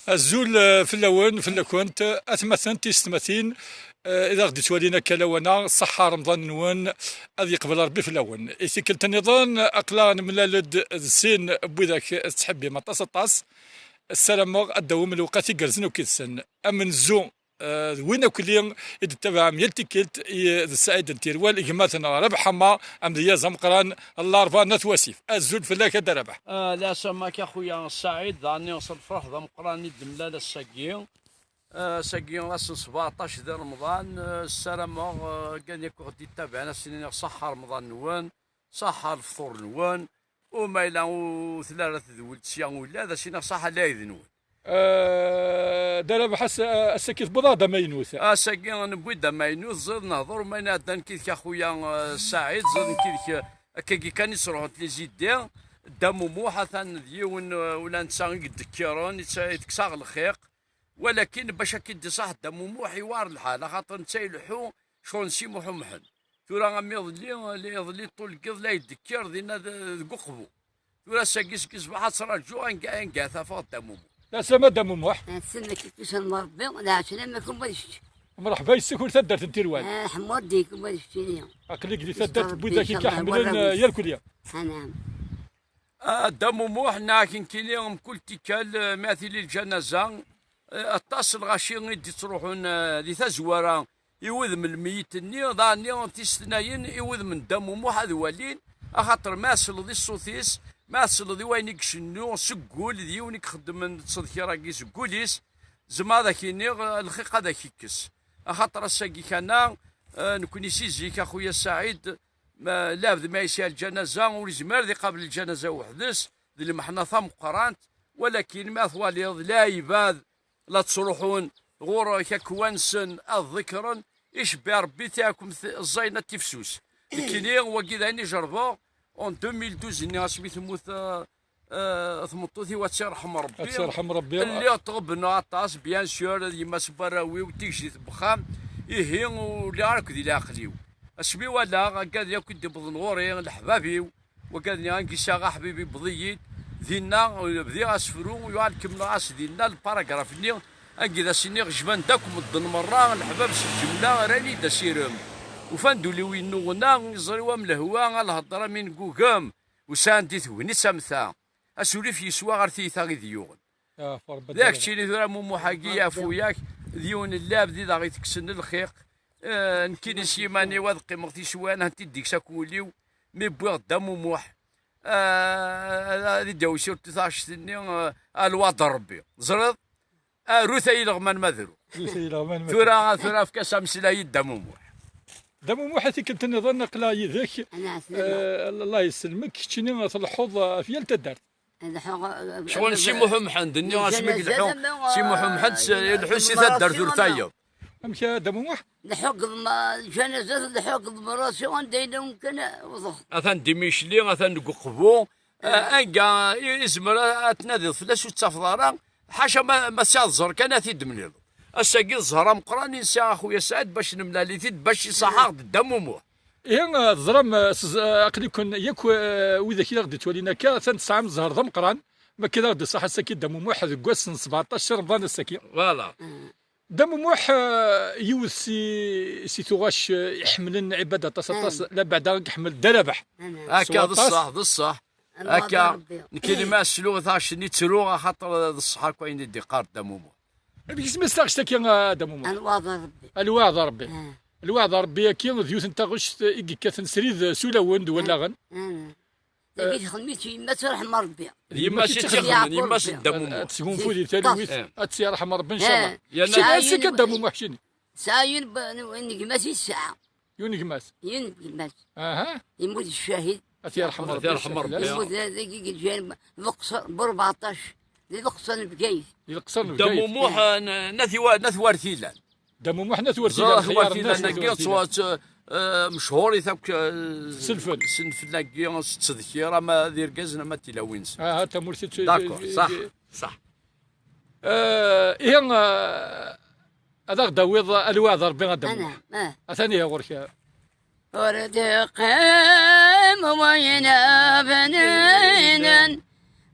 الزول في اللون في اللكونت اثمثن تيستمثين اذا غدي تولينا كلونا صحة رمضان نون هذه يقبل ربي في اللون اذا كنت النظام اقلان من لد السين بوذاك تحبي ما طاس السلام الدوم الوقت يقرزن وكيتسن امن الزو وين كل يتبع ميلتي كيلت السعيد التيروال اجماتنا ربح ما امديا زمقران الله رفا نتواسيف الزول فلاك هذا ربح لا سماك يا خويا السعيد ضعني وصل فرح زمقران الدملال الساقين ساقين راس 17 ديال رمضان السلام قال لك غادي يتابعنا سنين صحة رمضان نوان صحة الفطور نوان وما إلا ثلاثة ذولد سيان ولا هذا سينا صحة لا يذنون دابا بحس السكيت بضاده ما ينوث ساكي نبويدا ما ينوث زاد نهضر ما نادان كيف يا خويا سعيد زاد كيف كي كان يصرحوا لي زيدين دامو موحة ثان ديون ولا نسان يدكرون يتكساغ الخيق ولكن باش كيدي صح دامو موح يوار الحال خاطر نتا يلحو شغل نسي موحو محن ثورا غامي يظلي طول القض لا يدكر دينا ققبو ثورا ساكي صباح تصرا الجوع نقاثا فوق دامو موح لا سما دم موح سنك كيس مربي لا عشان ما كون بديش مرحبا يسكن ثدرت التيروان حمود ديك بديش تيني اقلك دي ثدرت بوذاك كيحملن ياكل يا نعم دم موح لكن كاين كل تيكال مثل الجنازه الطاس الغاشي يدي تروحون ذي تزوره يوذ من الميت ني ضاني تيستناين يوذ من دم موح هذا ولين خاطر ماسل ذي الصوتيس ماسل ذي وين يكشنو سقول ذي وين يخدم من تصدقي راكي سقوليس زعما ذاك الخيق هذا كيكس خاطر الساقي كان نكوني سيزيك اخويا سعيد لابد ما يسال الجنازه ولزمار ذي قبل الجنازه وحدث ذي المحنه ثم قرانت ولكن ما ثواليض لا يباد لا تصلحون غور كوانسن الذكرا ايش بربي تاعكم الزينه تفسوس لكن هو كذا نجربوا اون 2012 اني اسمي ثموت ثمطوثي وترحم ربي ترحم ربي اللي طغبنا طاس بيان سور يما سبراوي وتيجي بخام يهين واللي راك ذي لاقليو اسمي ولا قال لي كنت بضن غوري لحبابي وقال لي انكي ساغا حبيبي بضيت ذينا بدي اسفرو ويعلكم راس ذينا الباراغراف اللي انكي سيني غجبان داكم الضن مره الحباب الجمله راني داسيرهم وفندو اللي وينو غنا يزريوا من الهواء الهضره من كوكام وساندي ثوني سامثا اسولف يسوا غير ثيثا غي ديون ذاك الشيء اللي ثرا مو حقيقه فوياك ديون اللاب دي غي تكسن الخيق نكيني سيماني وذقي مغتي شوان انت ديك ساكوليو مي بوغ دامو موح هذه داو سير 13 سنه الواد ربي زرد روثا يلغمان مذرو ثرا في كاس مسلاي دامو موح دم موحتي كنت نظن نقلا يذاك الله يسلمك كنتي تلحظ في التدار شغل سي محمد الني اسمك الحو سي محمد الحوسي تدار ثلثايه امشى دم موح الحكم الجنازات الحكم راسي وندينا ممكن وضخ اثن ديميشلي اثن ققبو انكا يزمر تنادي فلاش وتفضارا حاشا ما سازر كان تيدمنيض الساقي الزهره مقراني نسى اخويا سعد باش نملالي ثيد باش يصحى الدم إيه الظلام أقل يكون ياك وإذا كي غادي تولينا كا تنسعى من الزهر ذا مقران ما كي غادي صح الساكي دم موح كواس 17 رمضان الساكي فوالا دم موح يوث سي ثواش يحملن عبادة تصطاس لا بعد يحمل دربح هكا بالصح هكا كلمة سلوغ ثاش نيتسلوغ خاطر الصحة كاين يدي قار دم موح بيس ما سلاغش تاكي دم موح الوعظ ربي الوعظ ربي الوعظ ربي كي ديوث نتا غش كاثن سريد سولا وند ولا غن كي خدمتي يما ترحم ربي يما شي تخدم يما شي دم تكون فولي تلويث اتسي رحم ربي ان شاء الله يا سي دم محشني ساين نقماس الساعة يونقماس اها يموت الشهيد اتي يرحم ربي يموت هذاك جاي بقصر ب 14 للقصر بكيف دم موح نثوار ثيلان دم موح نثوار ثيلان نقيت صوات مشهور ثاك سنفل نقي تذكيره ما ذي ركزنا ما تلاوينس هاتا مرسي داكور صح إيه هذا غداويض الوعظ ربي غدا انا ثاني غورك ورد قام وينا بنينا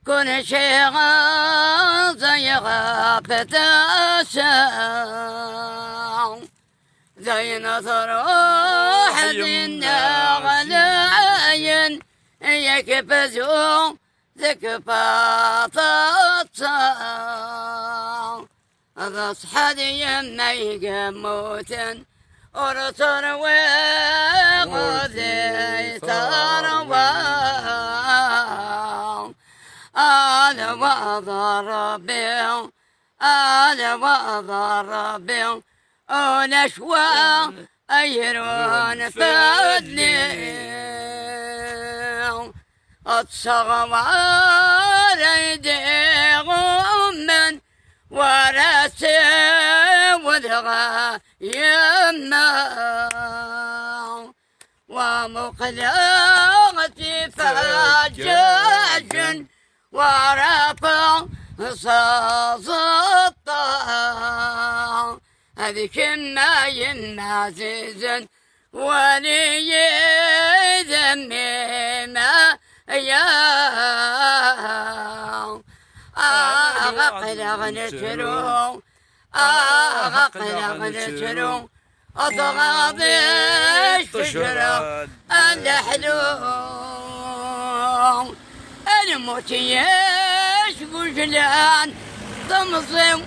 كل شيء غاضي غابت الساعة زين تروح النغلاين يكبزون ذكبات الصاع أصحى يما يقموتن ورطر وغذي تروى أنا وضربي أنا وضربي ونشوى أيرون فدني الصغوار يديغم من ورثي ودغى يما ومقلغتي فجاج ورفع صاص الطاع هذيك ما ينعزز ولي ذمي ما يا أغقلغ نشرو أغقلغ نشرو أضغاض الشجرة الحلو الموتيش وجلان ضمصم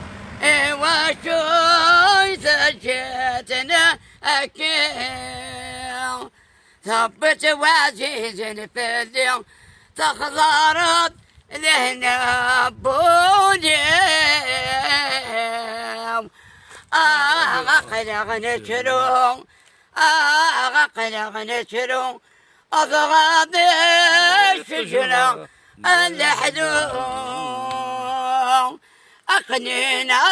وشوي سجتنا أكيل ثبت وعزيز الفليل تخضرت لهنا بوني أغقلغ نشرو أغقلغ نشرو أضغاض الشجرة الحلو أقنينا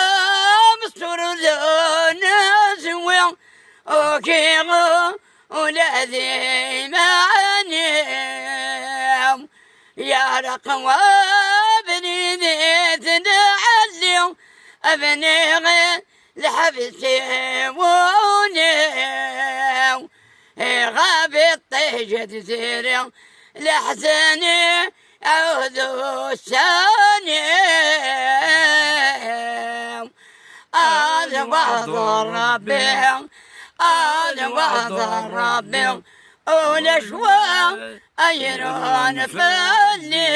مصر ذونا زوين وكيغو ولذي معنيم يا رقم ابني ذيت نعليم ابني غير لحبسي ونيم غاب الطيجة زيري لحزني أعوذ الثاني أنا وحضر ربي أنا وحضر ربي ونشوى أيرون فلي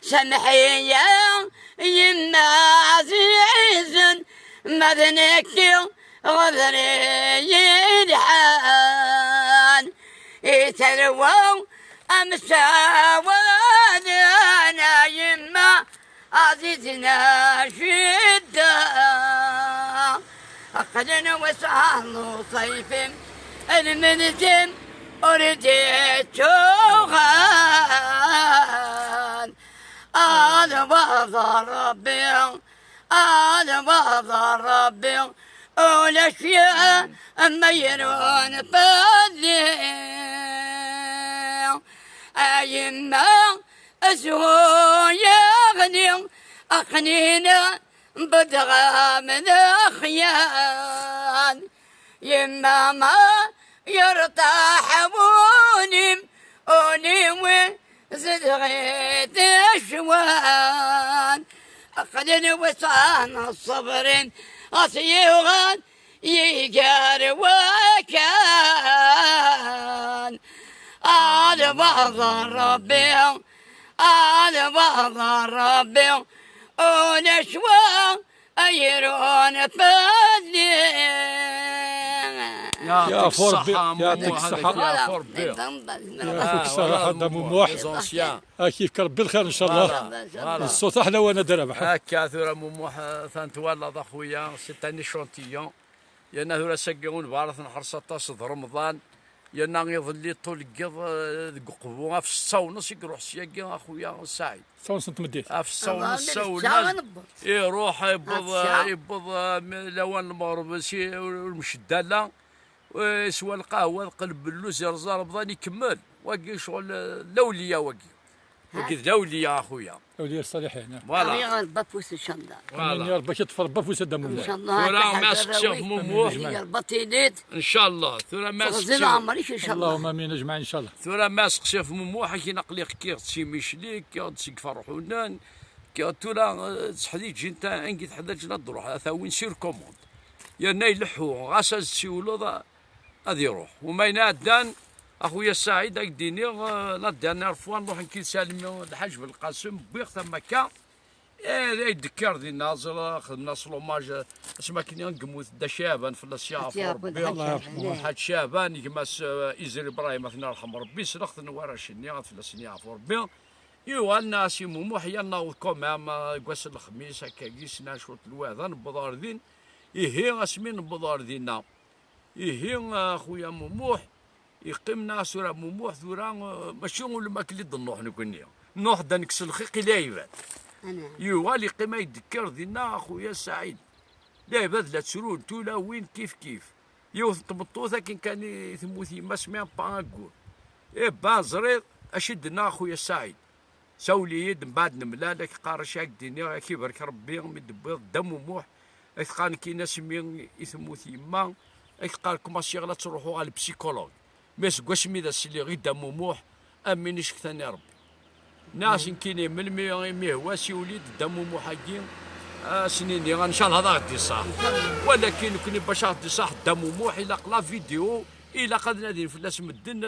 سمحي يا يما عزيز مذنكي غذري يلحان يتلوى أمسى وانا يما عزيزنا شدة أخذنا وسهل صيف المنزم أرديت شوغان أنا وضع ربي أنا وضع ربي والأشياء ميرون فضلي أيما أسهو يغني أخنينا بدغى من أخيان يما ما يرتاح ونم ونم زدغيت الشوان أخذنا وصان الصبر أصيغان يجار وكان على بعض ربي على بعض ربي ونشوى أيرون فضلي يا فربي يعطيك الصحة يا فربي يعطيك الصحة هذا مموح كيف كربي الخير إن شاء الله الصوت أحلى وأنا درب هكا ثورة مموح ثانتوالد أخويا ستاني شونتيون يانا ثورة سقيون بارث نحر 16 رمضان يانا يظلي طول قض قبوها في الصونص يروح سياقي أخويا سعيد صونص أنت مديت في الصونص يروح يبض لوان المغربسي والمشدالة ويسوى القهوة قلب اللوز يرزا رمضان يكمل واقي شغل لولية واقي لولية أخويا لولية الصالحين فوالا البفوس إن شاء الله يا ربي يطفر بفوس الدم إن شاء الله ثورة ما سقسيف مموح البطيلات إن شاء الله ثورة ما سقسيف عمريش إن شاء الله اللهم آمين أجمعين إن شاء الله ثورة ما سقسيف مموح كي نقلي كي تسي ميشليك كي تسي فرحونان تولا تحديد جنتا انكي تحداجنا تروح ثاوين سير كوموند يا يلحو غاس السيولو غادي يروح وما ينادان اخويا سعيد ديني نادان نعرفوا نروح نكي سالم الحاج بالقاسم بيغ ثم كا يذكر ذي الناظر خدمنا صلوماج اسما كنا نقمو دا شابان في الشعب الله يرحمه حاج شابان يماس إزر إبراهيم الله يرحم ربي سلخت نوار الشنيا في السنيا عفو ربي يوا الناس يموموح يلا كومام قواس الخميس هكا قيسنا شوط الواذن بضار ذين يهي اسمين بضار ذينا يهي خويا مموح يقيمنا سورة مموح ثورا ماشي نقول ما كلي ضنوح نكوني نوح دانك سلخيقي لا يبان يوا اللي قيمة يذكر ذينا اخويا سعيد لا بذلة سرود تولا وين كيف يوث طبطوثة كان يثموثي ما سمع بانقول بازريض اشدنا اخويا سعيد سولي يد من بعد نملالك قارش هاك ديني كيبارك ربي مدبر دم وموح قال كي ناس مين يثموثي ما قال لكم لا تروحوا على البسيكولوج ماس كواش ميدا سلي غير دم وموح امنيش ثاني ربي ناس كيني من واسي وليد دم وموحاكين سنين ان شاء الله هذا غادي صح ولكن كوني باش غادي صح دم وموح الى قلا فيديو الى قد نادين في الناس مدن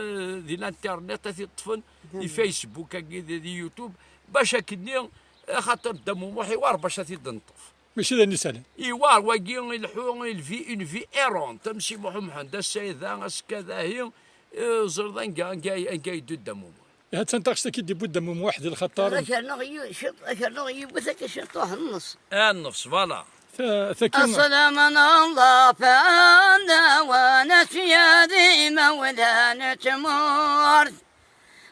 ديال الانترنت في الطفل في فيسبوك دي يوتيوب باش كني خاطر دم وموح يوار باش تنطف ماشي ذا نسال يوار واقي الحو الفي اون في ايرون تمشي محمد السيده كذا هي زردان كاي دم وموح هاد سنتاكس كي دي بود دم واحد الخطر اشرنا بثك شطوح النص النص فوالا السلام الله فانا ونسي ذي مولانا تمر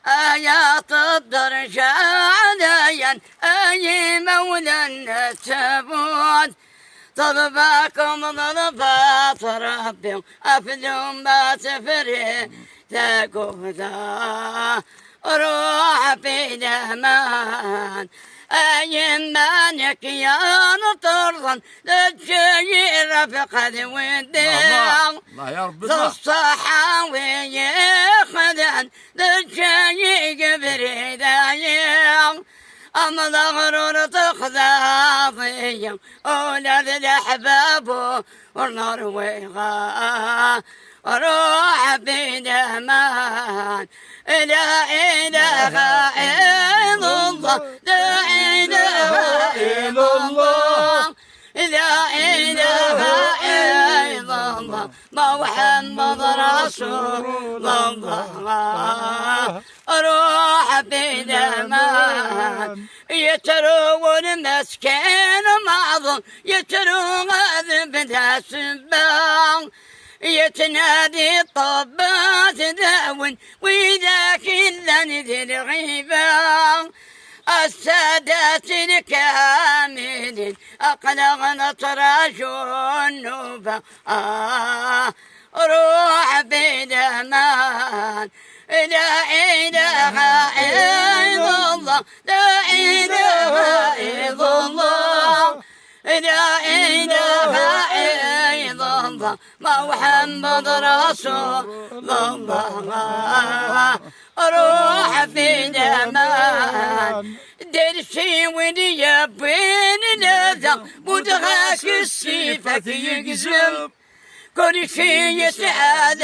آيات الدرجة عليا أي مولانا تبود طلبكم طلبات ربي أفلوا ما تفري تقودا روح في الأمان أي مانك يا نطرا للجاي رفق الوداع الله يا رب الصحة ويخذن للجاي قبري دايع أما الغرور تخذاضي أولاد الأحباب والنار ويغا روح بالأمان لا إله إلا الله لا إله إلا الله لا إله إلا الله محمد رسول الله روح بالأمان يترون مسكين معظم يترون بلا سبان يتنادي الطبات داون وإذا كلا ذي الغيبان السادات الكاملين أقلغنا طراج النوبة روح بالأمان لا إله إلا الله لا إله إلا الله لا إله إلا الله محمد رسول الله روح في الأمان درسي ولي بين لذا مدغاك السيفة يقزم كل شيء يسعى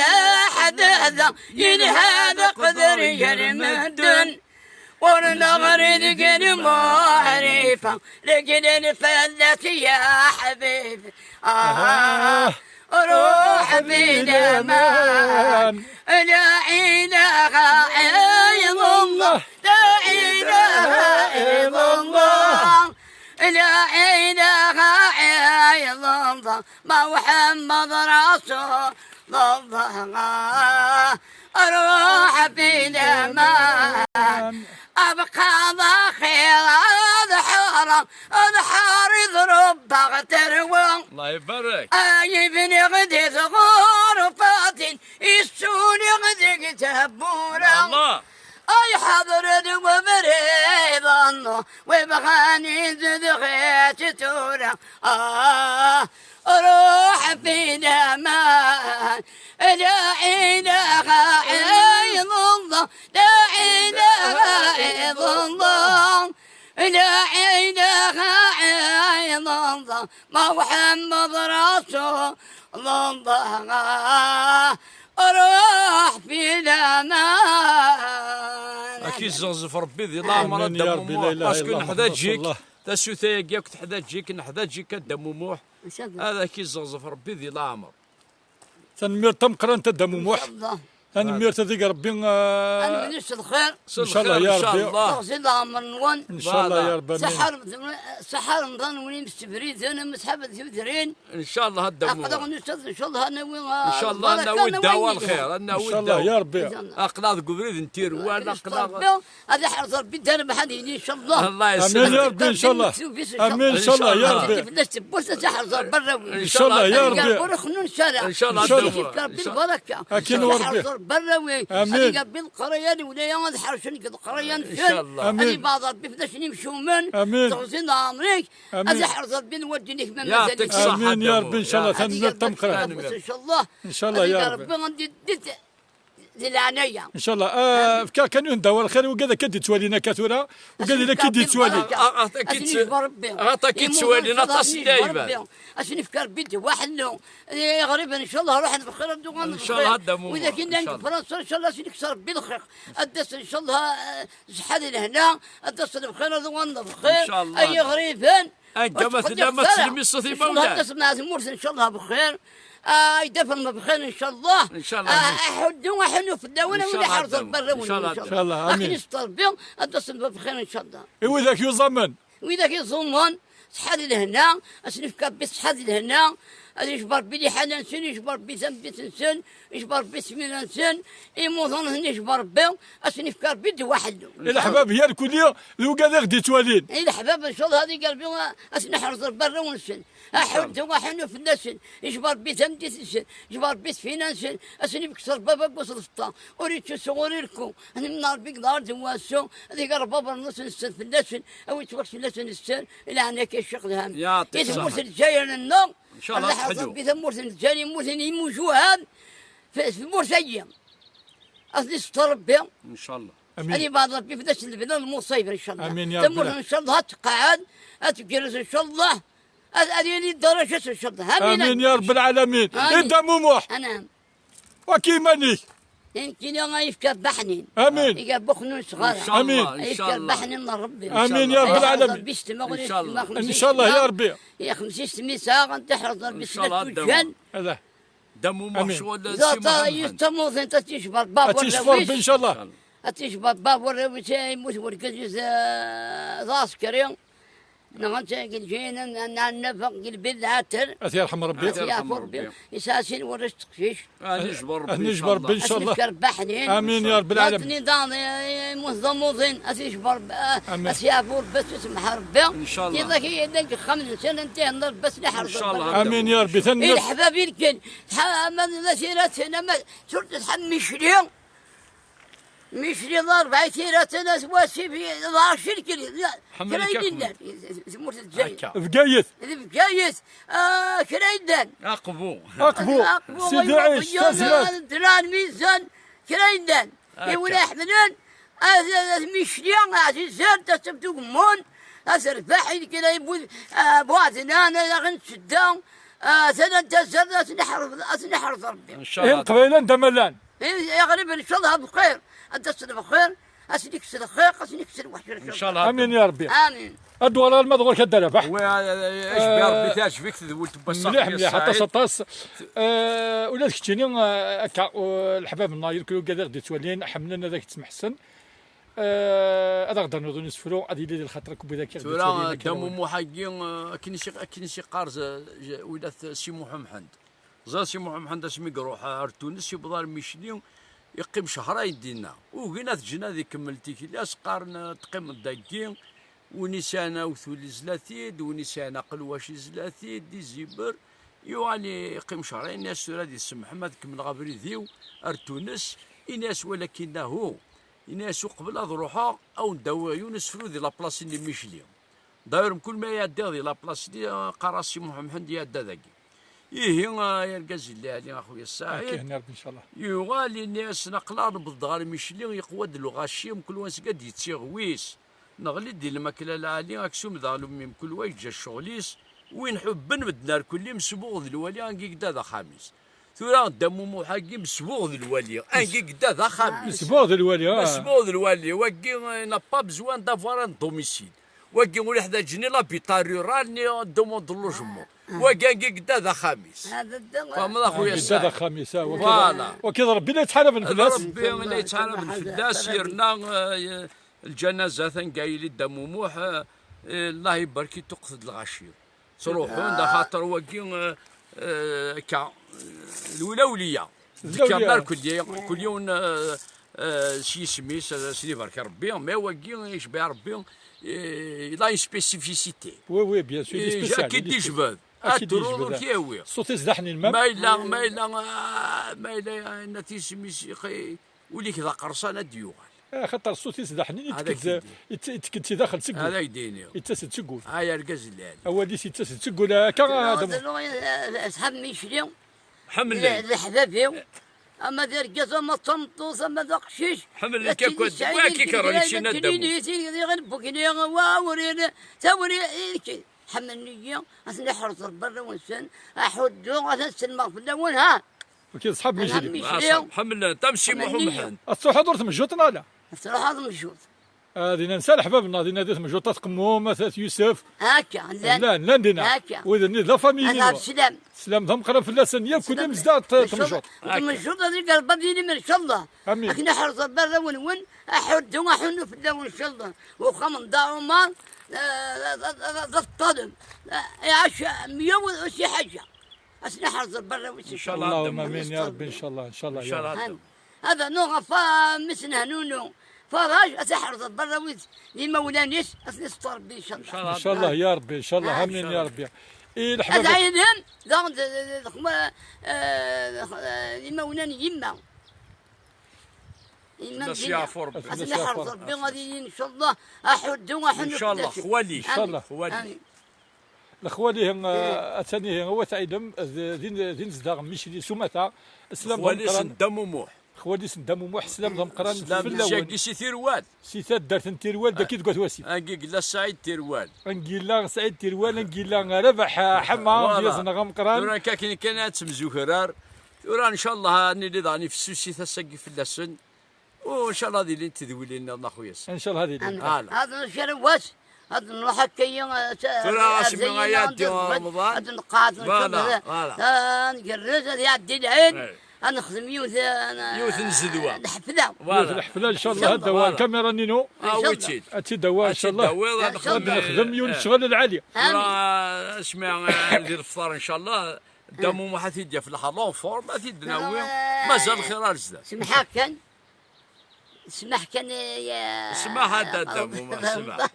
حداذا ينهى قدر يرمدن ونغر لقن معرفة لقن فلت يا حبيبي روح بالأمان لا إله إلا الله لا إله إلا الله لا إله إلا الله محمد رسول الله روح بالأمان أبقى خير الحرم الحار يضرب بغتروان الله يبارك يبني غدي غرفات يسون غدي تبورا الله أي حضر ومريض الله وبغاني زد غيت تورا روح في الأمان لا إله إلا الله لا إله إلا الله لا إله إلا الله محمد رسول الله روح في الأمان. اكيد زنزف ربي ذي العمر آمين يا ربي، لا إله إلا باسكو الله نحدا محمد تجيك رسول الله. تسوثا كاك تحدا تجيك نحدا تجيك الدموموح إن شاء الله. هذا كي زنزف ربي ذي العمر. تنمير تم قران تدم إن موح شاء الله. تنمير تذيق ربي أنا بنفس الخير. إن شاء الله يا ان شاء ربي. الله. تغسل عمر نون. ان شاء الله يا رب آمين. سحر رمضان وني مستبريد انا مسحبة ثمثرين. ان شاء الله الدموموح أقدر نستاذ إن شاء الله أنا وين. ان شاء الله ناوي الدواء الخير ان ناوي شاء الله يا ربي. اقلاض قبريد نتير وانا اقلاض. هذا حرص ربي دار محل إن شاء الله. الله امين يسلمك يا ربي ان شاء الله. امين ان شاء الله يا ربي. فلست بوسة تحرص برا. ان شاء الله يا ربي. ورخنون شارع. ان شاء الله إن شاء الله. الدموموح. بالبركة. أكيد وربي. برا وين. آمين. أنا قبل قريان ولا يوم حرشني قد قريان. ان شاء الله. آمين. أنا بعض ربي فدشني مشومن. آمين. تغسل عمرك. آمين. هذا حرص ربي نوديني في يعطيك الصحة امين يا ربي ان شاء الله الدموموح. تنمير تم قران ان شاء الله. ان شاء الله يا ربي. ربي غندي العناية. ان شاء الله كان يندور الخير وكذا كدي توالينا كثوره وقال لنا كدي توالي أعطاك تسوالي نطاس دايما. أشني في كربيتي واحد لو غريبا إن شاء الله روح بخير الدوغان إن شاء الله الدموموح. وإذا كنا فرنسا إن شاء الله سنكسر بالخير الدس إن شاء الله شحال لهنا الدس بخير الدوغان بخير إن شاء الله. أي غريبا لما تسلمي الصوتي مولاي. الدس مع مرسل إن شاء الله بخير يدفن بخير ان شاء الله. ان شاء الله. احدوا وحنوا في الدوله إن شاء ولا الله حرص الدم. برا إن شاء الله. ولا إن شاء الله. آمين. لكن يسطر بهم اتصل بخير ان شاء الله. واذا يضمن واذا كيظنون شحال لهنا اسني في كابي شحال لهنا يجبر بلي حالا نسن يجبر بذنب نسن يجبر بسمين نسن يموضون هنا يجبر بهم اسني في كاربيت واحد الاحباب هي الكليه لو قال غدي توالين الحباب ان شاء الله هذه قلبي اسني حرص برا ونسن احد وحنو في النسن يجبر بذنب نسن يجبر بسفينه نسن اسني بكسر بابا قصر فطا اريد صغوري لكم انا من نار بيك نار دواسو هذيك بابا نص نسن في النسن او يتوكس النسن السن الى هناك الشغل هم يعطيك اذا الصحة. مرسل جاي للنوم ان شاء الله تحجوا. إذا مرسل جاني مرسل يموجوها في مرسية أصلي ستربي ان شاء الله. أنا امين بعض ربي في ذاك البلاد المصيبة إن شاء الله. آمين يا رب. تمر إن شاء الله تقعد أتجلس إن شاء الله هذه الدرجة إن شاء الله. امين يا رب العالمين. آمين. انت موح أنا وكيماني يمكن يوم يفكر بحنين امين يقال بخنون ان صغار شاء الله. آمين. ان شاء يفكر الله. بحنين من ربي. امين يا رب العالمين. إن شاء الله. ان شاء الله يا ربي. يا 50 ميثاق أنت حرض إن ربي شاء الله سلك الدموع. وجهن هذا دموموح آمين. شغل إذا سي محمد. يستموت أنت تشبر باب اتشفر والرويش ان شاء الله. أتشبه باب والرويش يموت وركز ضاس كريم نغنت قل جينا نفق قل بالعتر اثي يرحم ربي. أثي. يا يرحم فربي ربي. يساسين ورشت قفيش نجبر ربي نجبر بن ان شاء الله. أسنفكر بحنين امين يا رب العالمين. نضال مضمضين أتشبر آمين. أسيافور بس اسمح ربي إن شاء الله. يضاك يدك 5 سنة انت نضل بس لحرب إن شاء الله. امين يا ربي. ثني الحباب يمكن من سيرتنا ما صرت تحمش اليوم مش لي ضرب سيرة ناس واسي في ظهر شركة حمل كرايدن مرت الجاي بقايث بجايز كرايدن اقبو. اقبو سيدي عيش تزرد دران ميزان كرايدن يقول احمدن مش لي عزيزان تسبتو قمون أسر فاحل كلا يبوذ بواتنا أنا غنشدان سنة تزرد أسنحر ضربي ان شاء الله. قبيلا دملان يا غريب ان شاء الله بخير انت تصير بخير اسنك تصير خير اسنك تصير وحش ان شاء الله. امين يا ربي. امين الدوار المضغور كدلفح ايش بيربي تاج فيك تقول تبصق مليح مليح حتى 16 ولاد كتشيني الحباب الناير كلو كذا غادي تولين حملنا ذاك تسمح حسن هذا غدا نوضو نسفرو غادي يدير خاطرك بذاك ترى دمومو حقين كاين شي قارز ولات سي محمد زاد سي محمد اسمي قروح تونس يبضار ميشلي يقيم شهرين دينا وقينا تجينا ذيك كملتي كلاس قارن تقيم الداكين ونسانا وثولي زلاثيد ونسانا قلواشي زلاثيد دي زيبر يوالي يقيم شهرين ناس سورة دي السم محمد كمل غابري ذيو ارتونس إناس ولكنه إناس قبل ضروحا أو نداو يونس فرودي لابلاص اللي ميشلي داير كل ما يدي ذي لابلاص دي قراسي محمد يدي ذاكي إيه يا الجاز اللي علي أخويا السعيد هنا ربي إن شاء الله. يوالي الناس نقلان بالضغار ميشلي يقود له غاشيم كل وانس قد يتسيغ ويس نغلي دي الماكله العاليه اكسوم ذا من كل واحد جا الشغليس وين حب نبدنا كل مسبوغ الوالي انكي قدا خامس ثورا دمو محاكي مسبوغ الوالي انكي قدا خامس سبوغ الوالي مسبوغ الوالي وكي نا با بزوان دافوار ان دوميسيل وكي نقول حدا جني لابيطار رورال ني دوموند لوجمون وكي انكي قدا خامس هذا الدواء فهم اخويا هذا السعيد خميس فوالا وكذا ربي لا يتحالف الفلاس ربي اللي يتعلم الفداس سيرنا الجنازة قايل الدموموح الله يبارك تقصد الغشير صروحون دا خاطر وكي كا الولولية ذكرنا كل يوم شي سميس سيدي بارك ربي ما وكي يشبه ربي لا سبيسيفيسيتي وي بيان سور دي سبيسيال اكيد يجبد أكيد الدرور يجبد. كيوي صوتي زدحني الماء ما إلا نتي سميس ولي كذا قرصانة ديوغال خاطر الصوت يزدحني هذا يتكنتي داخل تسقول هذا يديني يتسد تسقول هاي الرقاز اللي اولي يتسد تسقول هكا اصحاب ميشلي حمل الحبابي اما دير كذا ما تنطوس اما ذا قشيش حمل كيف كنت واكي كرا يشينا الدم غير بوكني واورينا توري حملني اصنع حرص برا ونسن احدو غنسن مغفله وين ها وكي صحاب ميشلي حمل تمشي محمد الصح حضرت مجوطنا لا الصراحه هذا مشهور هذه ننسى الحبابنا هذه ناديت مجوطات قموم ثلاث يوسف هكا لا ندينا هكا واذا لا فاميلي هذا السلام سلام ضم قرا في اللسانيه كل مزداد تمجوط مشهور هذيك البابيني من شاء الله امين احنا حرص برا ون احد وحنو في الدو ان شاء الله وخمن دارو مال الطلب يعيش 100 وشي حاجه احنا حرص برا ان شاء الله اللهم امين يا رب ان شاء الله ان شاء الله ان شاء الله هذا نوع مسنا نونو فراج أتحرز برا ويز لمولانيش أسنستر بي إن شاء الله ان شاء الله يا ربي ان شاء الله امين يا ربي اي الحباب أزعينهم ضغط لمولاني يما الناس يعفر أسنى حرز ربي غادي إن شاء الله أحد وحنو ان شاء الله خوالي ان شاء الله خوالي الاخوالي اتاني هو تعيدم دين زداغ ميشلي سمتا اسلام خوالي سندموموح خوالي سندموموح سلام ضم قران في سلام الاول شاكي سي ثيروال سيتات دارت تيروال داكي تقول واسي انقي سعيد تيروال انقيلا سعيد تيروال انقيلا ربح حما يزنا غم قران ورا كانت تمزوكرار ورا ان شاء الله اني اللي ضاني في السوسي تسقي في اللسن وان شاء الله هذه اللي تذوي لنا الله خويا ان شاء الله هذه هذا الشرواس هذا نروح كي ترى اسمي غايات رمضان هذا نقاط نقرز هذا يعدي العين انا نخدم يوث نزدوا الحفله الحفله ان شاء الله هذا الكاميرا نينو ويتشيد اتي دوا ان شاء الله نخدم ونشغل العاليه اسمع ندير الفطار ان شاء الله دمو ما حتيجي في الحضور فور ما تيدناوي مازال خير الزاد سمحك كان سمح كان يا سمح هذا الدم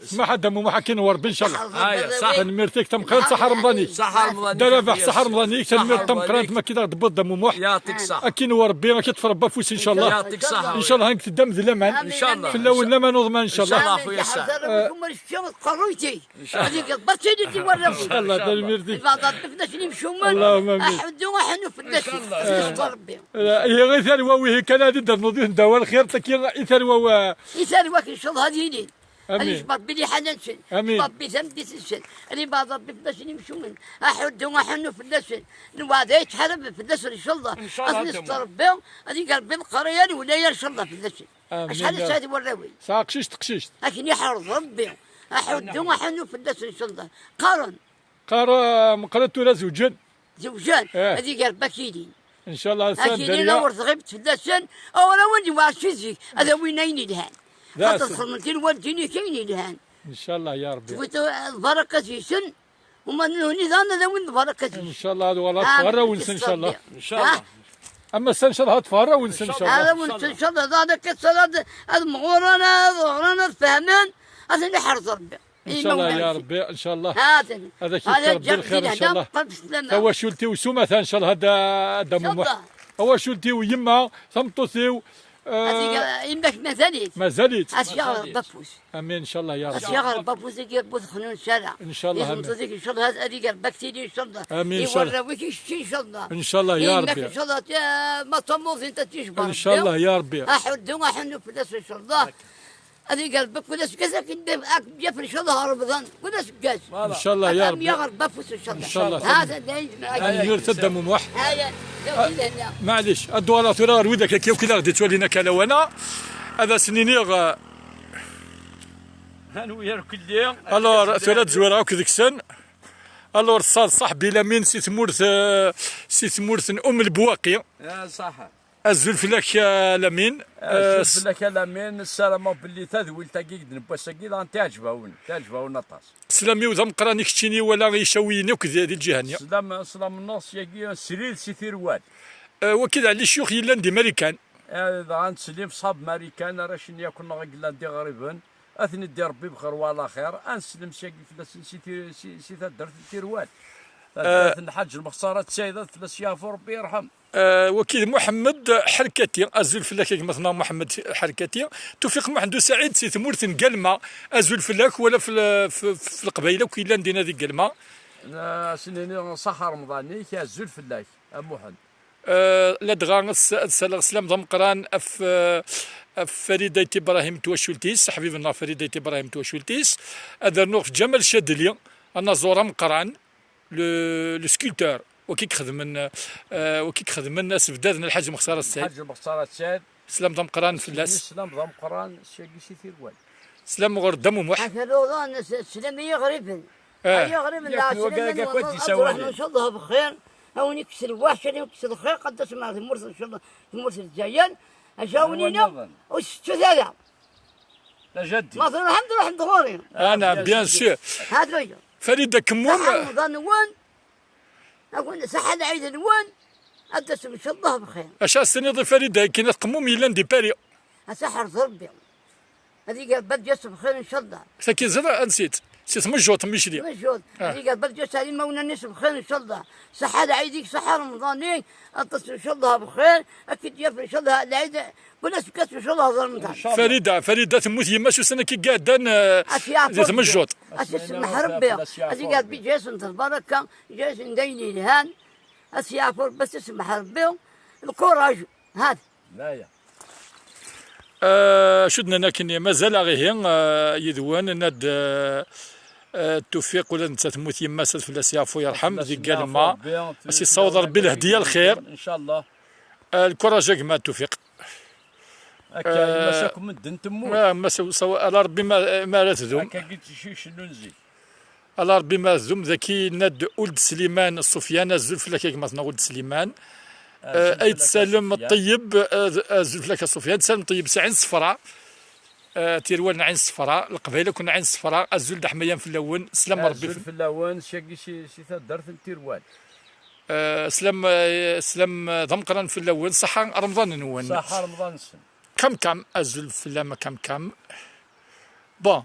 سمح الدم وما حكينا ورب ان شاء الله هاي صح تنميرتك تمقران صح رمضاني صح رمضاني دابا صح رمضاني تنمير تمقران ما كي تضبط دم وموح يعطيك صح اكين وربي ما كتفربى فوس ان شاء الله يعطيك صح ان شاء الله هنك الدم ذلمان ان شاء الله في الاول لما نضمن ان شاء الله اخويا سعد قرويتي هذيك برتي اللي ورا ان شاء الله تنميرتي بعض الناس اللي مشوا اللهم امين احد وحنو في الناس ربي هي غير ثروه وهي كان هذه نوضي نداوى الخير تكي ثروه يسال وقت ان شاء الله هذه امين ربي لي حنان شن ربي ثمدي سن اللي بعض ربي في الناس اللي مشوا من احد وحنو في الناس نوادي يتحرب في الناس ان شاء الله اصل ربي هذه قلبي القريه ولا ان شاء الله في الناس اشحال السادي والراوي ساقشيش تقشيش لكن يحرز ربي احد وحنو في الناس ان شاء الله مقرنت ولا زوجين هذه قلبك كيدي ان شاء الله اكيد انا ورث غبت في الدسن او انا وين واشيزي هذا وين يدهن تدخل من كل وديني كاين يدهن ان شاء الله يا ربي البركه في سن وما نهني ذا وين البركه ان شاء الله هذا ولا تفرى ونسى ان شاء الله ان شاء الله اما السنه ان شاء الله تفرى ونسى ان شاء الله هذا ونسى ان شاء الله هذا كسر المغورنا ظهرنا الفهمان هذا اللي حرز ربي ان شاء الله يا ربي ان شاء الله هذا كيف ربي الخير ان شاء الله هو شلتي وسمث ان شاء الله هذا دم هو شلتي ويما ثمطوثي يمك ما زالت اشياء بفوس امين ان شاء الله يا رب اشياء بفوس يبوث خنون الشارع ان شاء الله امين ان شاء الله هذه بكتيريا ان شاء الله امين ان شاء الله يورويك ان شاء الله ان شاء الله يا ربي ان شاء الله ما تموت انت تشبر ان شاء الله يا ربي احد وحنو في الناس ان شاء الله هذه قلبك ولا سكاس يفرش ان شاء الله رمضان ولا سكاس ان شاء الله يا ربي. يغرب بفوس ان شاء الله. ان شاء الله. هذا نرتد موح. هذا معليش الدوالات ولا رويدك كيف كذا غادي تولينا كلاوانا هذا سنينيغ. هنوير كل الور ثلاث زوار هاك ذيك السن. الور صاحبي لامين سي ثمورث ام البواقي. صح. الزلف لك لامين. الزلف لك لامين السلامه باللي تذويل تاكيد نبوسكي تعجبون نطاس. سلامي وذم قراني كتشيني ولا يشويني وكذا ديال الجهانيه. سلام النص يجي سرير سيثير واد. وكذا على الشيوخ يلا ندي ماريكان. هذا غنسلم صاب ماريكان راه شنو كنا غنقلا ندي غريبا. اثني دي ربي بخير والله خير انسلم شاكي فلاس سي درت التيروال الحاج المخساره تسايدات فلاس يافو ربي يرحم. وكيل محمد حركتي ازول فلاك مثلا محمد حركتي توفيق محمد سعيد سي ثمورث قلمه ازول فلاك ولا في القبيله وكيلا ندينا ذيك قلمه. سنيني صح رمضاني كازول فلاك محمد. لا دغا سلام ضمقران فريدة ابراهيم توشلتيس حبيبنا فريدة ابراهيم توشلتيس هذا نوف جمال شادلي انا زورا مقران لو سكولتور وكيك خدم الناس بدادنا الحاج مختار السيد. الحاج مختار السيد. سلام ضمقران فلاس. سلام ضمقران شاكي سي ثيروال. سلام غير دم ومح. حفلوضان سلام يغرب. يغرب لا سلام ان شاء الله بخير. هوني يكسر الوحشه يكسر الخير قد تسمع المرسل ان شاء الله المرسل الجايان اجاونينا وستو ثلاثه. لا جدي. مثلا الحمد لله انا بيان سور. هذا هو. فريده كمون. رمضان وين؟ اقول صحة العيد وين؟ ادس ان شاء الله بخير. اش السنه فريده كاين قموم يلا ندي باري. اسحر ربي. هذه قال بد يسر بخير ان شاء الله. ساكي زرا نسيت. سيت مجوط مشري. مجوط. هذه قال بد يسر مونا الناس بخير ان شاء الله. صحة عيدك صحة رمضاني ادس ان شاء الله بخير اكيد يفرح ان شاء الله العيد ولا سكت ان شاء الله رمضان. فريده تموت يما شو سنه كي قاعدان زيت مجوط. اسمح ربي. هذه قال بجاسن البركه جاسن ديني الهان اسيافر بس اسمح ربي الكوراج هذا. لا يا. شدنا لكن مازال غير يدوان ناد التوفيق ولا انت تموت يما سات فلاس يعفو يرحم ذيك قال ما سي صوت ربي الهديه الخير ان شاء الله. الكوراج مع التوفيق. هكا مساكم من دن تموت. ما سوا على ربي ما لا تذوم. هكا قلت شنو نزيد. على ربي ما تذوم ذكي ناد ولد سليمان السفيان الزلف لك مثلا ولد سليمان. ايد سالم الطيب زلف لك سفيان سالم طيب عين صفراء. تيروان عين صفراء القبيله كنا عين صفراء الزول حميان في اللون سلام ربي في اللون شاكي شي درت التيروان. سلام ضمقران في اللون صحا رمضان نون. صحا رمضان السن. كم الزلف لما كم بون.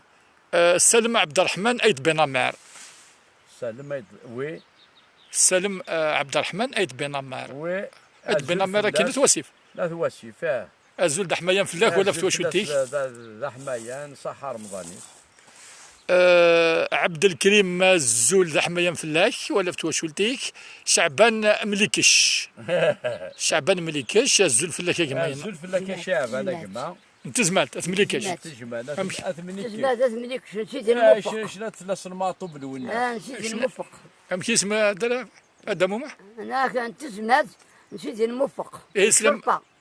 سلم عبد الرحمن ايد بنامار. سلم ايد وي. سلم عبد الرحمن ايد بنامار. وي. ايد بنامار كاين تواسيف. لا تواسيف الزول د حمايان فلاك ولا في توشوتيك. د حمايان صحا رمضاني. عبد الكريم الزول د حمايان فلاك ولا في توشوتيك. شعبان مليكش. شعبان مليكش الزول فلاك يا جماعه. الزول فلاك يا شعبان يا جماعه. انت زمالت اثمليكش. تجمال اثمليكش نسيت الموفق. شنو ثلاث الماطوب الاولى. نسيت الموفق. ام كي اسمه درا هذا مو انا كنت زمات نسيت الموفق.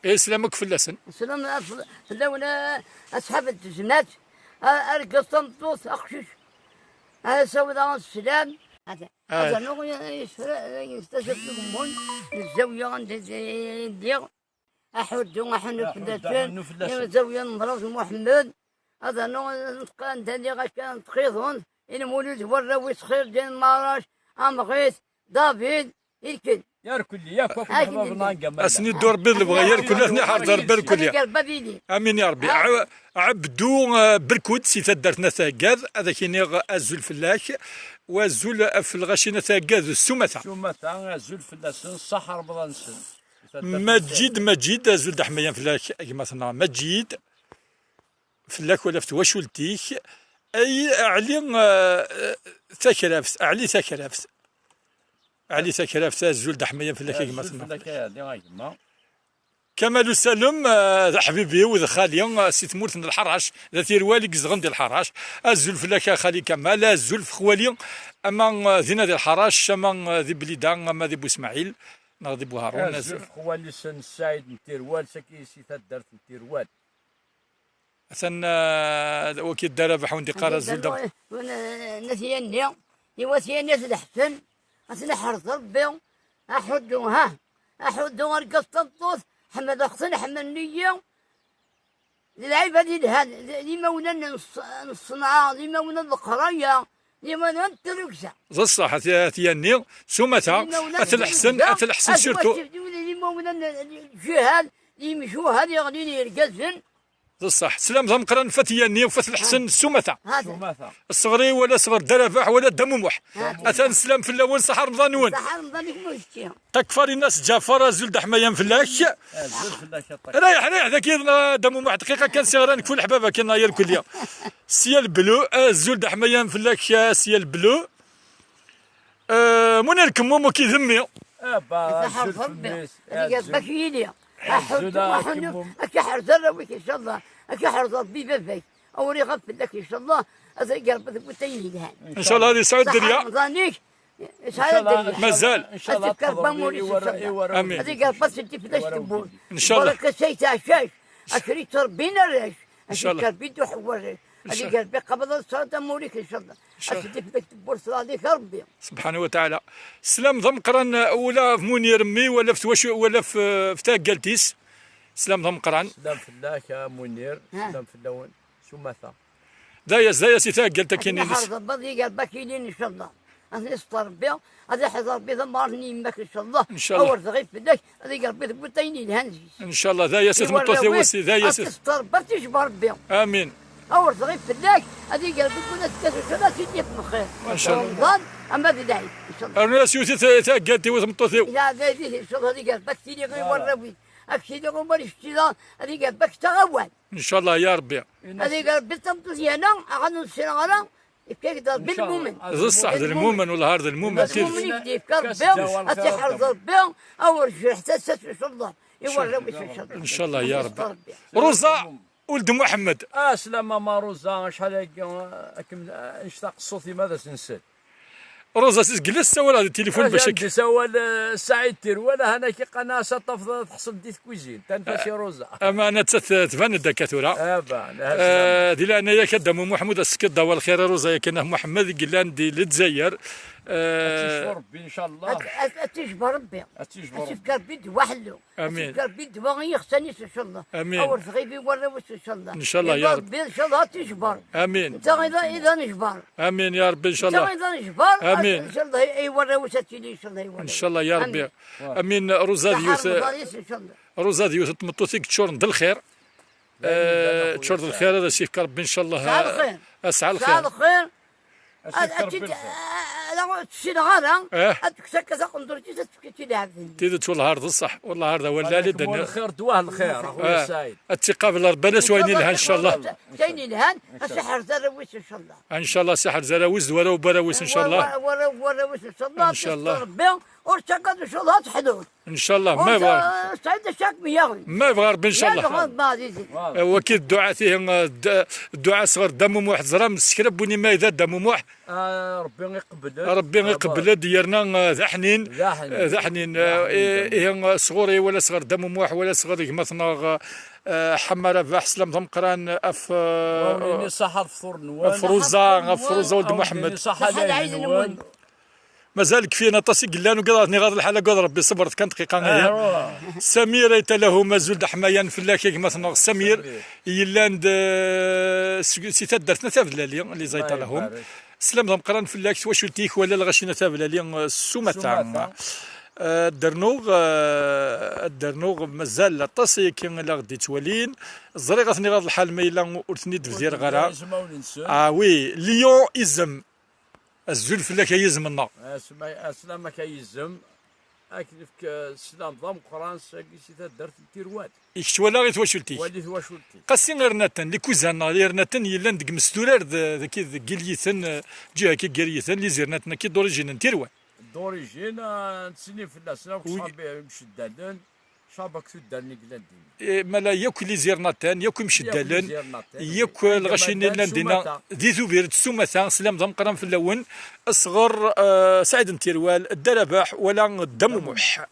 اسلامك فلاسن. سلام فلونا اصحاب التزمات ارقص طنطوس اخشش هذا سوي ذا السلام هذا نوع يستشهد من الزاويه عند الدير احد وحنا فلاتين الزاويه مرات محمد هذا نوع كان دنيا كان تخيضون المولد وراوي صخير ديال ماراش امغيث دافيد يركن يركل ياك اسني الدور بيل بغا يركل اثني حاضر بركل امين يا ربي. عبدو بركود سي تدرتنا ثاقاذ هذا كيني الزول فلاك والزول في الغاشينا ثاقاذ السمثه الزول فلاك صح رمضان سن. مجيد الزول د حمايان فلاك مثلا مجيد فلاك ولا في توشلتيك اي علي ثكرافس علي ثكرافس علي ثكرافس الزول د حمايان فلاك مثلا. كمال سالم ذا حبيبي وذا خالي سي تمورت الحراش ذا تيروالي كزغن ديال الحراش الزلف لك خالي كمال الزلف خوالي اما ذينا ديال الحراش اما ذي بليده اما ذي بو اسماعيل ناضي بو هارون الزلف خوالي سن سعيد نتيروال ساكي سي تدرت نتيروال مثلا وكي دار بحوندي قرا الزلده نسيني يوسيني الحسن أسنا حرص ربي أحدو ها أحدو أرقص الطوس حمد أخصن حمنية العيبة دي الهان دي مونا الصنعاء دي مونا القرية دي مونا التركسة صح تياني سمتها أتلحسن سيرتو دي مونا الجهال دي مشوها دي غنيني يرقزن صح سلام ضم قرن فتياني وفت الحسن سمثة هذا الصغري ولا صغر درفح ولا دمومح أتان سلام في الأول صح رمضان ون صح رمضان مشتي تكفر الناس جافر زلد حمايا فلاك ريح ذاك دمومح دقيقة كان صغران كل حبابة كان ناير كل يوم سيال بلو زلد حمايا فلاك سيال بلو من الكموم كي ذمي صح ربي هذيك بكيليا أكحر ذروك إن شاء الله أكحر ضبي بفك أولي غفل لك إن شاء الله أذكر قلبك بتيني لها إن شاء الله هذه سعود الدنيا رمضانيك سعود الدنيا مازال إن شاء الله أذكر بموري إن شاء الله آمين أذكر بس أنت فلاش تبون إن شاء الله بركة سيتا شاش أكري تربينا الريش إن شاء الله أذكر بيدو حوار أذكر بقبض الصلاة أموريك إن شاء الله أشتي فلاش تبون صلاة عليك ربي سبحانه وتعالى سلام ضم قرن ولا في منير مي ولا في توش ولا في تاك قالتيس سلام ضم قران سلام فلاك يا منير سلام فلاون سمثة دايس تاك قالت كاينين حرز البضي قال بكيلين إن شاء الله أنا استر بيا هذا حضر بيا مارني يمك إن شاء الله إن شاء الله أول ضغيف فلاش هذا قال بيا بتيني الهنزي ان شاء الله دايس مطوثي وسي دايس استر برتش بار بيا امين أول ضغيف فلاش هذا قال بيكون تكسر سيدي بخير ان شاء الله رمضان أما بداية إن شاء الله الناس يوتي تاك قالتي ومطوثي إذا هذا إن شاء الله هذا قال بكتيري غير وروي أكيد غمر اشتغال هذه قال بك تغول ان شاء الله يا ربي هذه قال بتمتزي هنا أخذوا السنغالة يبقى بالمؤمن صح المؤمن ولا هذا المؤمن المؤمن يبدي كربهم أتحر ضربهم أول شيء احتسس إن شاء الله يوروا ان شاء الله يا ربي روزا ولد محمد سلام ما روزا شحال نشتاق صوتي ماذا سنسل روزا جلست ولا التليفون باش سوال سعيد تير ولا هنا كي قناه تفضل تحصل ديت كويزين تنفسي روزا امانه تبان الدكاتره دي لان يا كدم محمود السكده والخير روزا كان محمد قلان دي لتزير تشبر ربي ان شاء الله تشبر ربي تشبر بيد وحده امين تشبر بيد بغي يختنيس ان شاء الله امين اول غيبي وروش ان شاء الله ان شاء الله يا رب ان شاء الله تشبر امين انت اذا نجبر امين يا رب ان شاء الله اذا نجبر امين ان شاء الله يوروش ان شاء الله يوروا ان شاء الله يا ربي امين روزا ديوس روزا ديوس تمطوثيك تشور ند الخير تشور الخير هذا سيف ربي ان شاء الله اسعى الخير اسعى الخير لا تشيل غالا اتكسك تقندر تيدت والله هذا الصح والله هذا ولا لي الدنيا الخير دواه الخير اخويا سعيد الثقه بالربنا سويني لها ان شاء الله سويني لها السحر زراويس ان شاء الله ان شاء الله سحر زراويس ورا وبراويس ان شاء الله وراويس ان شاء الله ان شاء الله ورتقد ان شاء الله تحدود ان شاء الله ما يبغى سعيد الشاك مياغي ما يبغى ربي ان شاء الله وكيل الدعاء فيه الدعاء صغر دم واحد زرا مسكرب وني ما اذا دم واحد ربي يقبل ربي يقبل ديالنا ذا حنين هي صغوري ولا صغر دم واحد ولا صغر مثلا حمر باح سلام ضمقران اف صحر فطور نوان فروزا ولد محمد مازال كفينا طاسي قلان وقضاتني غاض الحاله قضى ربي صبرت كان دقيقه هي سمير ايت له مازول حمايا فلاك مثلا سمير يلاند سيتا درتنا تابلالي اللي زيت لهم سلام ضمقران فلاك واش ولتيك ولا الغشينا تابلالي السومه تاع الدرنوغ مازال طاسي كي لا غدي توالين زريغتني غاض الحال ما الا ورثني دفدير غرا وي ليون ازم الزلف لا كيزم لنا اسلام كيزم اكلفك سلام ضم قران ساكي درت التيروات يكش ولا غير تواشلتي وليت تواشلتي قاسي غير ناتن لي كوزانا غير ناتن يلا ندق مستورار ذاك كيليثن جهه كي كيليثن لي زيرناتنا كي دوريجين نتيروات دوريجين نتسني في الناس صحابي مشدادن شابك تدرني قلندين مالا ياك لي زيرناتان ياك مشدالن ياك الغشيني لندينا دي ثوبير سومثا سلام ضمقران في اللون اصغر سعيد نتيروال الدرباح ولا الدمومح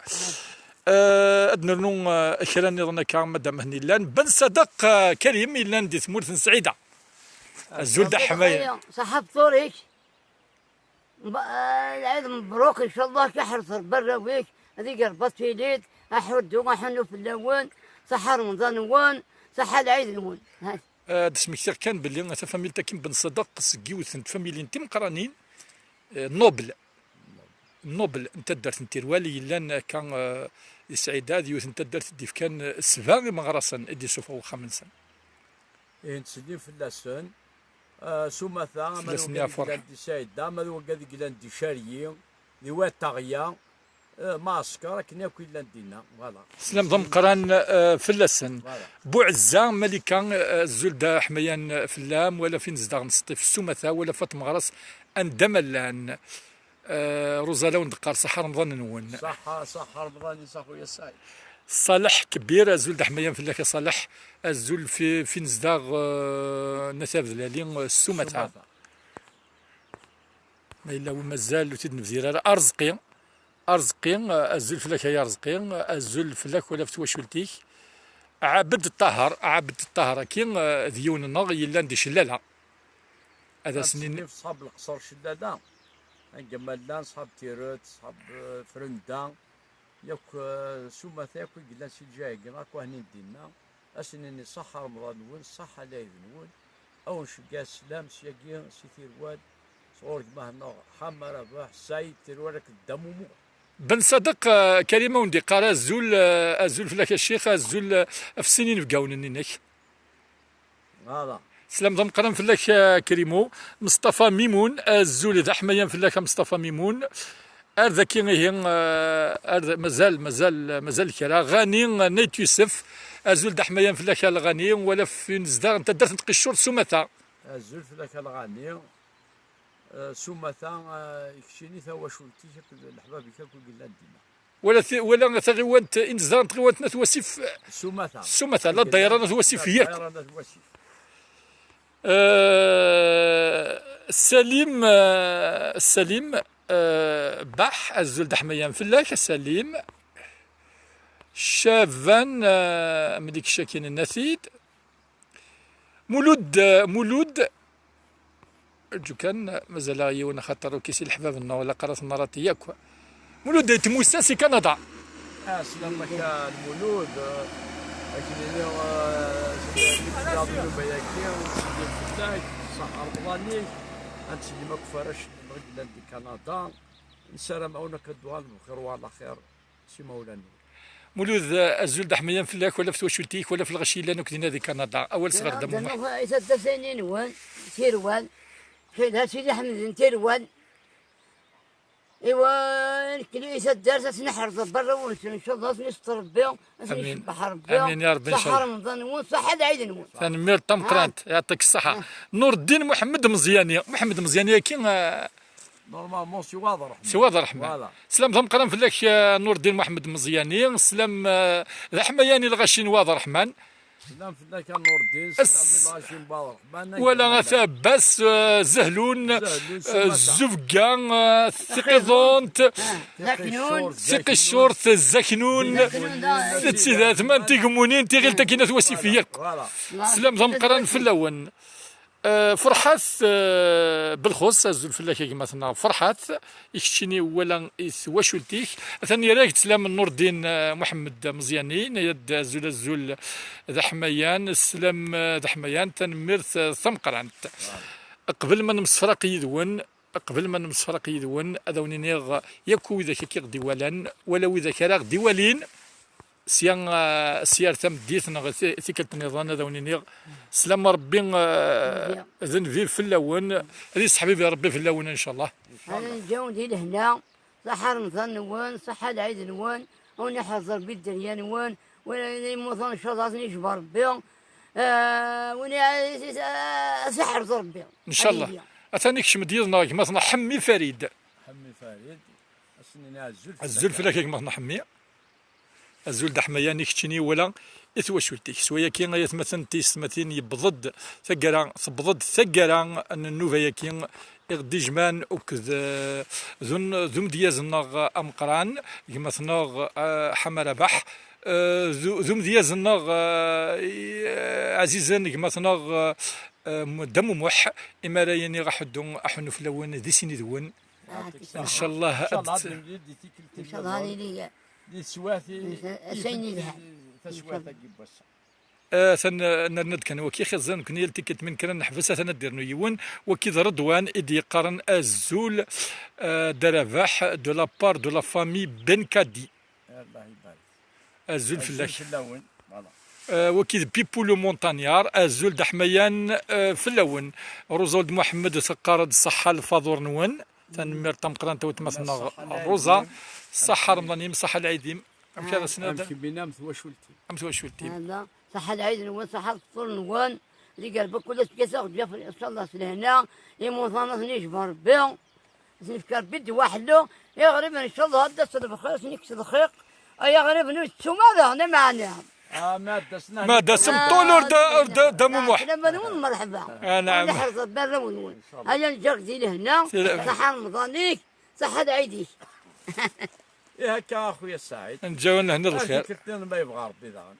ادنرنو كراني ظنا كان مدام هني لان بن صدق كريم لان دي ثمورث سعيده الزول حمايه صحاب طوريك العيد مبروك ان شاء الله كحرص برا ويك هذيك ربط في ليد احود وحنو في اللون صحة رمضان وان صحة العيد الون دسمك كثير كان باللي انا فاميلتا كيم بن صدق سكيوث فاميلين تيم قرانين نوبل انت درت انت الوالي لان كان سعيداد يوث انت درت ديف كان سباغ مغرسا ادي سوفا خمسا نسلي في اللسان سومثا فلسن فرح دي سعيدة ما وقاد قلان دي شاريين دي وات طاغية ماسكر كنا كل دينا فوالا سلام ضم قران في اللسن بوعزة ملكا الزلدة حميان في اللام ولا فين زداغ نسطي في السومثا ولا فات مغرس اندملان روزالا دقار صح رمضان نون صح رمضان يا خويا سعيد صالح كبير الزول حميان في الله صالح الزول في نزداغ نثاب ذلالين السومثا ما الا ومازال وتد نفزير ارزقي الزول فلاك يا رزقي الزول فلاك ولا فتواشولتيك عبد الطاهر كي ديون النار يلا ندي شلاله هذا سنين في صحاب القصر شلاله جمالان صحاب تيروت صحاب فرندا ياك سومثا ياك قلنا سي جاي راك هني دينا اسنني صح رمضان نون صح العيد نون او نشقا السلام سياكي سي تيرواد صور مهنا حمر رباح سايد تيرواد الدمومو بن صدق كلمه وندي قرا الزول فلاك الشيخ الزول في السنين في قاون نينك فوالا سلام ضم قرن فلاك كريمو مصطفى ميمون الزول ذا حميان فلاك مصطفى ميمون ذاك هي مازال كرا غاني نيت يوسف الزول ذا حميان فلاك الغاني ولا في نزدار انت درت نقشور سومثا الزول فلاك الغاني سومثا يكشيني ثوا شولتي الحباب كاكو قلنا دينا ولا ثغيوانت انزدار تغيوانت نتوسف سومثا لا الديران نتوسف هي سليم باح الزول دحميان فلاك سليم شافان مليك شاكين النثيد مولود جو كان مازال يونا خاطر كيسي الحباب لنا ولا قرات النارات ياك مولود تموسا سي كندا سلام لك المولود لكن اليوم رياضي بياكي وسيدي صح رمضاني انت اللي ما كفرش نغد دي كندا نسالم معونا كدوال بخير وعلى خير سي مولانا مولود الزول دحميان فلاك ولا في توشلتيك ولا في الغشي لانو كدينا دي كندا اول صغر دم اذا دسينين وين تيروال كذا سيدي حمد تيروال ايوا الكنيسه دارت نحرز برا ونسن ان شاء الله نستر بهم امين بحر بهم امين يا رب ان شاء الله صح رمضان وصح العيد نموت ثاني مير طم قرانت يعطيك الصحه نور الدين محمد مزيانيه كي نورمالمون سي واضح رحمه سي واضح رحمه سلام ضم قران فلاك نور الدين محمد مزياني سلام الحمياني الغشين واضح رحمن سلام فلاك نور الدين سلام الغشين واضح رحمن ولا ثابس زهلون الزفقان ثقيضونت ثقي الشورت الزكنون تسيدات من تيقمونين تيغيل تاكينات وسيفية سلام ضم قران في اللون فرحات بالخص الزول فلاكي مثلا فرحات يكشيني ولا يثواشولتيك ثاني راك تسلام نور الدين محمد مزياني يد الزول ذا حميان السلام ذا حميان تنميرث ثمقرانت قبل ما نمسفرق يدون اذوني نيغ يكو اذا كيغ ديوالان ولا اذا كراغ ديوالين سيار ثم ديتنا ثيكلت النظام هذا ونينيغ سلام ربي ذنبي في اللون ريس حبيبي ربي في اللون ان شاء الله. انا جاوني لهنا صح رمضان نوان صح العيد نوان وني حضر بالدنيا نوان وانا موطن ان شاء الله نجبر بهم وني سحر ربي ان شاء الله. اثاني كش مديرنا مثلا حمي فريد اسني الزلف لك مثلا حمي الزول دحمياني كتشني ولا إثوا شولتيك سويا كي مثلا تيستمثين يبضد ثقرا تبضد ثقرا أن النوفا كي غدي جمان وكذ ذم دياز النغ أمقران كما ثنغ حمر بح ذم دياز النغ عزيزا كما ثنغ دم موح إما رايني راح دون أحنو فلون ذي سيني ذون إن شاء الله ان شاء الله هذه دي سواتي سيني لها ثن كان وكي خزان كني التيكت من كان نحبسها ثندير نيون وكي رضوان إدي قرن الزول درافاح دو لا بار دو لا فامي بن كادي الله يبارك الزول فلاش في اللون وكي بيبو لو مونتانيار الزول دحميان في اللون روزولد محمد ثقارد الصحة الفاضور نون تنمر تمقران توتمثنا روزا صحة رمضانيم صحة العيديم أم كذا سنة أمشي بينام ثوشولتي أمثوشولتي هذا صح العيد نوان صح الفطور نوان اللي قلبك كل سكيسة جافر إن شاء الله سلهنا يموثانا نجبر بيهم نفكر بدي وحده يا غريب إن شاء الله هذا صدق بخير سنكس الخيق يا غريب نوتشو ماذا أنا معنا ما دسم طولور دم موح لما نقول مرحبا نعم نحرص برا ونقول هيا نجرزي لهنا صح رمضانيك صح عيديك يا هكا اخويا السعيد نجاون هنا الخير كنت ما يبغى ربي دعان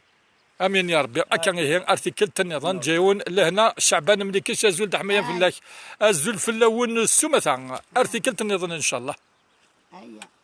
امين يا ربي اكن هي ارتيكل النظام جايون لهنا شعبان ملي كاش الزول دحميا في الله الزول في اللون السمثا ارتيكل النظام ان شاء الله هيا